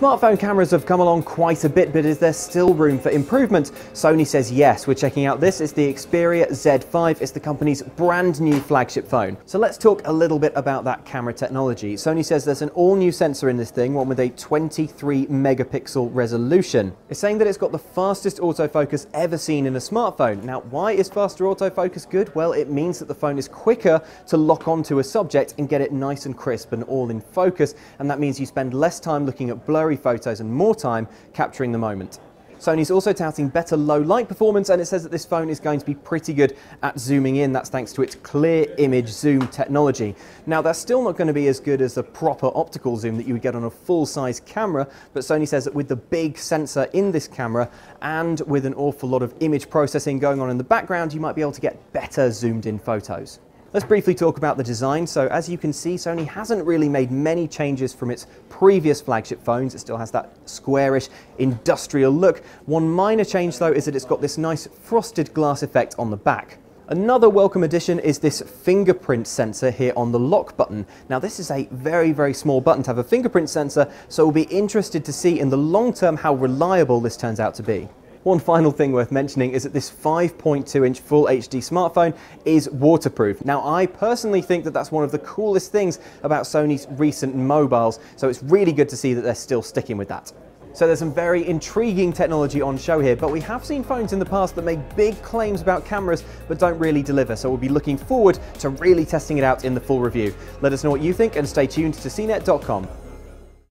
Smartphone cameras have come along quite a bit, but is there still room for improvement? Sony says yes. We're checking out this. It's the Xperia Z5. It's the company's brand new flagship phone. So let's talk a little bit about that camera technology. Sony says there's an all-new sensor in this thing, one with a 23 megapixel resolution. It's saying that it's got the fastest autofocus ever seen in a smartphone. Now, why is faster autofocus good? Well, it means that the phone is quicker to lock onto a subject and get it nice and crisp and all in focus, and that means you spend less time looking at blurry photos and more time capturing the moment. Sony's also touting better low light performance, and it says that this phone is going to be pretty good at zooming in. That's thanks to its clear image zoom technology. Now, that's still not going to be as good as the proper optical zoom that you would get on a full-size camera, but Sony says that with the big sensor in this camera and with an awful lot of image processing going on in the background, you might be able to get better zoomed in photos. Let's briefly talk about the design. So as you can see, Sony hasn't really made many changes from its previous flagship phones. It still has that squarish industrial look. One minor change though is that it's got this nice frosted glass effect on the back. Another welcome addition is this fingerprint sensor here on the lock button. Now this is a very, very small button to have a fingerprint sensor, so we'll be interested to see in the long term how reliable this turns out to be. One final thing worth mentioning is that this 5.2-inch Full HD smartphone is waterproof. Now, I personally think that that's one of the coolest things about Sony's recent mobiles, so it's really good to see that they're still sticking with that. So there's some very intriguing technology on show here, but we have seen phones in the past that make big claims about cameras but don't really deliver, so we'll be looking forward to really testing it out in the full review. Let us know what you think and stay tuned to CNET.com.